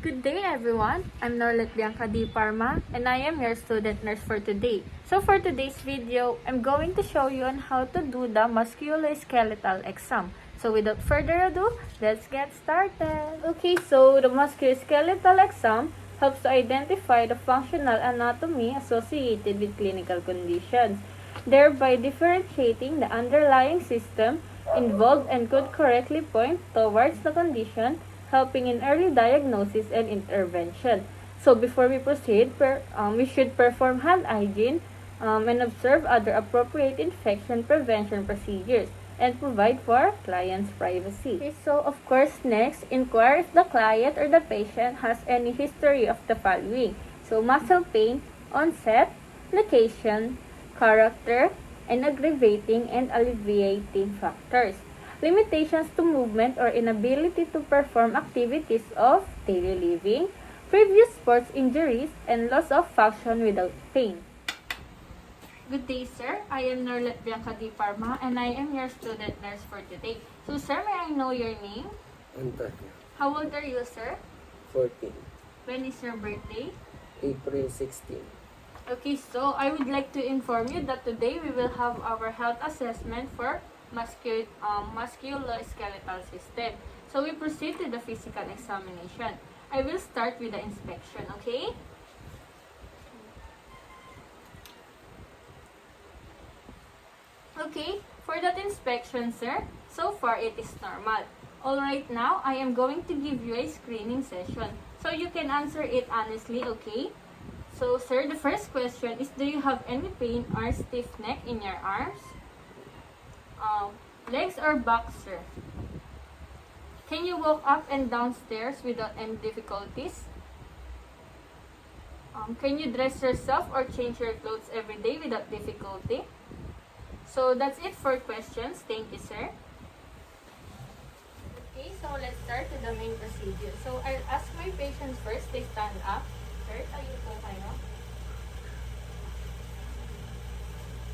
Good day everyone, I'm Norlet Bianca D. Parma and I am your student nurse for today. So for today's video, I'm going to show you on how to do the musculoskeletal exam. So without further ado, let's get started. Okay, so the musculoskeletal exam helps to identify the functional anatomy associated with clinical conditions, thereby differentiating the underlying system involved and could correctly point towards the condition, helping in early diagnosis and intervention. So before we proceed, we should perform hand hygiene and observe other appropriate infection prevention procedures and provide for client's privacy. Okay, so of course next, inquire if the client or the patient has any history of the following. So muscle pain, onset, location, character, and aggravating and alleviating factors. Limitations to movement or inability to perform activities of daily living, previous sports injuries, and loss of function without pain. Good day, sir. I am Norlet Bianca Di Parma and I am your student nurse for today. So, sir, may I know your name? Antonio, How old are you, sir? 14, When is your birthday? April 16. Okay, so I would like to inform you that today we will have our health assessment for musculoskeletal system. So we proceed to the physical examination. I will start with the inspection, okay? Okay, for that inspection, sir, so far it is normal. Alright, now I am going to give you a screening session. So you can answer it honestly, okay? So, sir, the first question is, do you have any pain or stiff neck in your arms? Legs or back, sir? Can you walk up and down stairs without any difficulties? Can you dress yourself or change your clothes every day without difficulty? So, that's it for questions. Thank you, sir. Okay, so let's start with the main procedure. So, I'll ask my patients first. They stand up. Sir, tayo po kayo.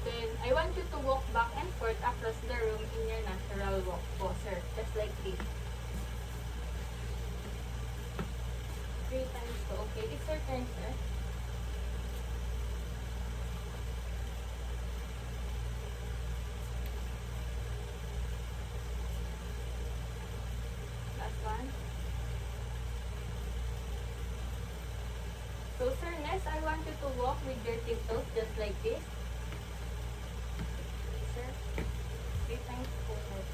Then, I want you to walk back and forth across the room in your natural walk posture. Just like this. 3 times po. Okay, it's your turn, sir. Last one. So, sir, next, I want you to walk with your tiptoes just like this. Sir, 3 times forward.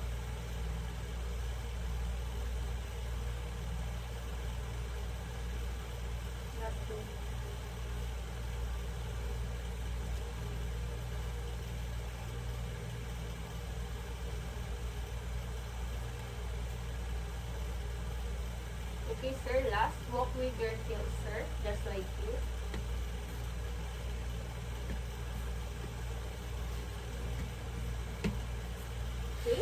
Last 2. Okay, sir, last, walk with your heels, sir, just like this. Okay?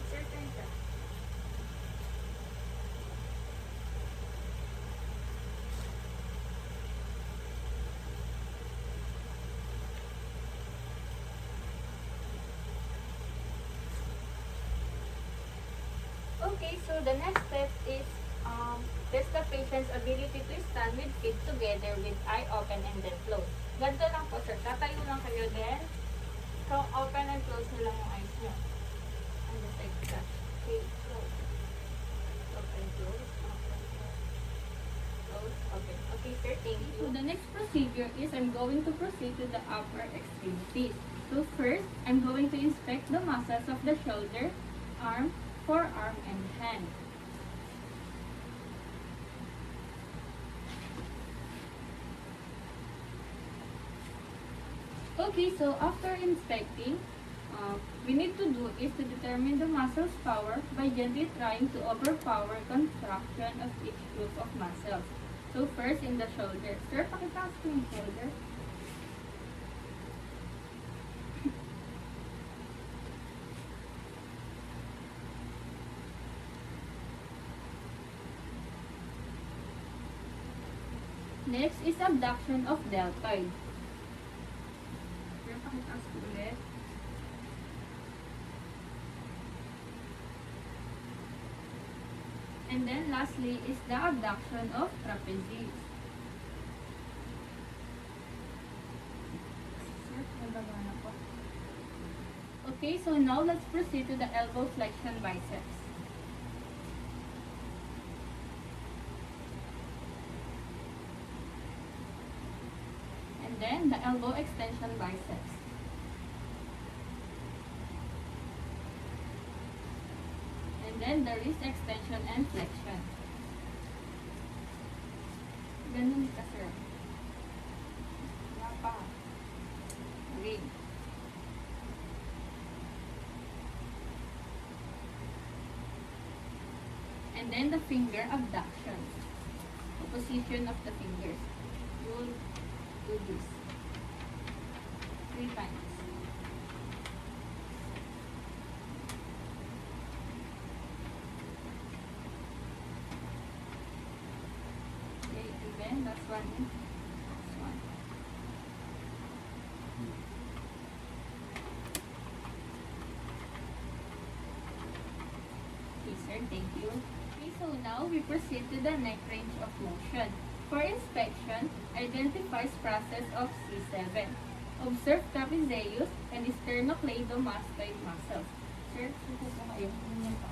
Sir, turn, sir. Okay, so the next step is test the patient's ability to stand with feet together with eye open and then closed. Ganito lang po, sir. Tatayo lang kayo then. So, open and close nyo lang yung eyes nyo. And just like that. Okay, close. Open, close. Open, close. Close, open. Okay, sir, thank you. So, the next procedure is I'm going to proceed to the upper extremities. So, first, I'm going to inspect the muscles of the shoulder, arm, forearm, and hand. Okay, so after inspecting, we need to do is to determine the muscle's power by gently trying to overpower contraction of each group of muscles. So first, in the shoulder. Sir, pakitaas ko yung shoulder. Next is abduction of deltoid. Sir, pakitaas ko ulit. And then lastly is the abduction of trapezius. Sir, nababa na po. Okay, so now let's proceed to the elbow flexion biceps. And then the elbow extension biceps. And then the wrist extension and flexion. Ganun ka, sir. Wala pa. Okay. And then the finger abduction. The position of the fingers. You'll do this 3 times. Okay, even last one. Last one. Okay, sir, thank you. Okay, so now we proceed to the neck range of motion. For inspection, identify process of C7. Observe trapezius and sternocleidomastoid muscles. Sir, suko po kayo. Ganyan pa.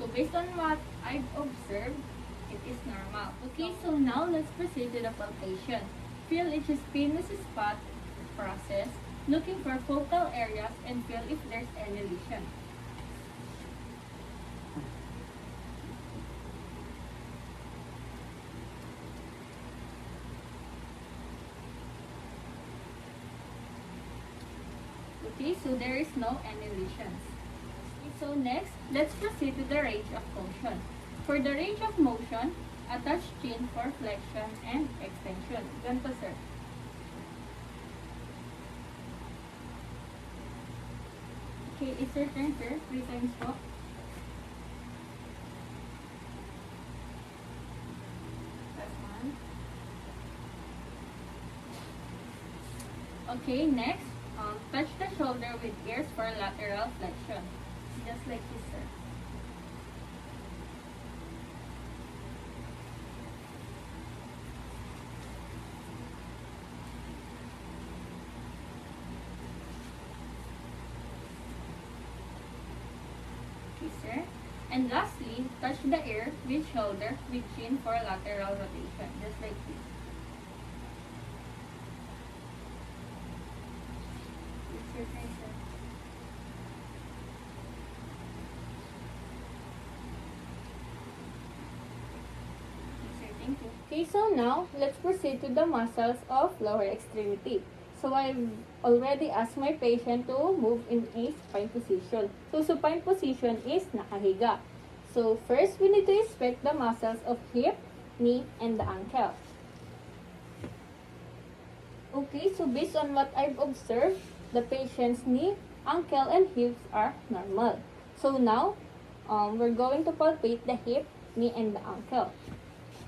So based on what I've observed, it is normal. Okay, so now let's proceed to the palpation. Feel each spinous spot process, looking for focal areas and feel if there's any lesion. Okay, so there is no any lesions. Okay, so next, let's proceed to the range of motion. For the range of motion, attach chin for flexion and extension. Ganito, sir. Okay, is your turn, sir? 3 times po. That's one. Okay, next, touch the shoulder with ears for lateral flexion. Just like this, sir. Okay, sir. And lastly, touch the ear with shoulder with chin for lateral rotation. Just like this. It's your turn, sir. Thank you. Okay, so now let's proceed to the muscles of lower extremity. So I've already asked my patient to move in a supine position. So supine position is nakahiga. So first, we need to inspect the muscles of hip, knee, and the ankle. Okay, so based on what I've observed, the patient's knee, ankle, and hips are normal. So now, we're going to palpate the hip, knee, and the ankle.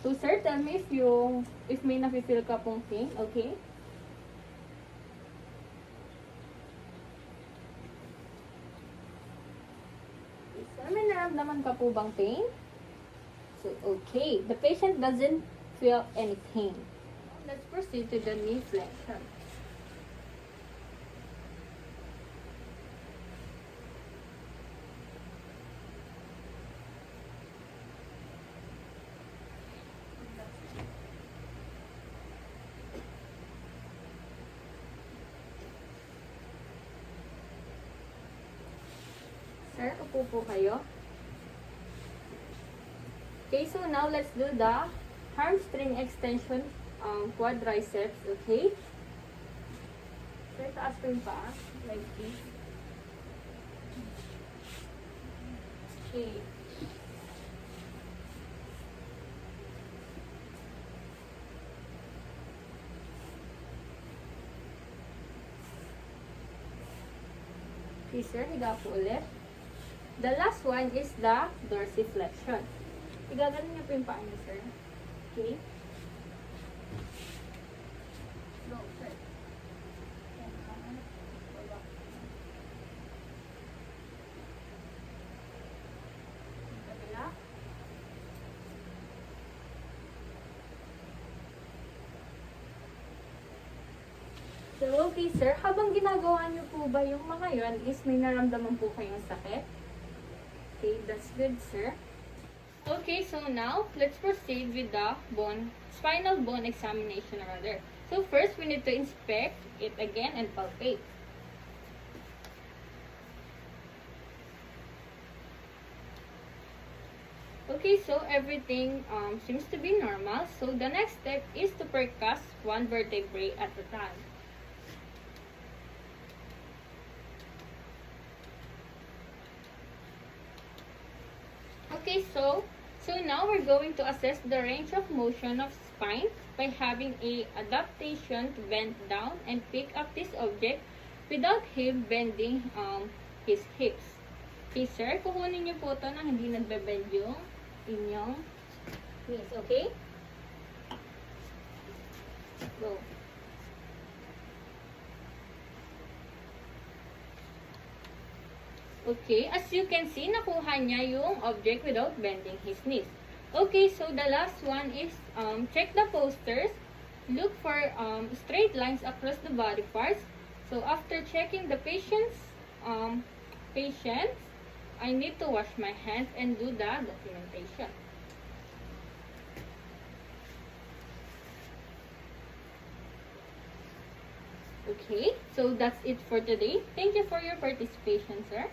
So sir, tell me if may nafe-feel ka pong pain, okay? Sir, may naramdaman ka po bang pain? So, okay. The patient doesn't feel any pain. Let's proceed to the knee flexion. Sir, upo po kayo. Okay, so now let's do the hamstring extension quadriceps, okay? Sir, taas po yung paa, like this. Okay. Okay, sir, higa po ulit. The last one is the dorsiflexion. Igaganon niyo po yung paa niyo, sir. Okay? Go, sir. So, okay sir, habang ginagawa niyo po ba yung mga yon is may naramdaman po kayong sakit? Okay, that's good sir. Okay, so now, let's proceed with the spinal bone examination rather. So first, we need to inspect it again and palpate. Okay, so everything seems to be normal. So the next step is to percuss one vertebrae at a time. Okay, so now we're going to assess the range of motion of spine by having a adaptation to bend down and pick up this object without him bending his hips. Okay, sir, kukunin niyo po ito na hindi nagbe-bend yung inyong knees, okay? Go. Okay, as you can see, nakuha niya yung object without bending his knees. Okay, so the last one is check the posters. Look for straight lines across the body parts. So after checking the patients, I need to wash my hands and do the documentation. Okay, so that's it for today. Thank you for your participation, sir.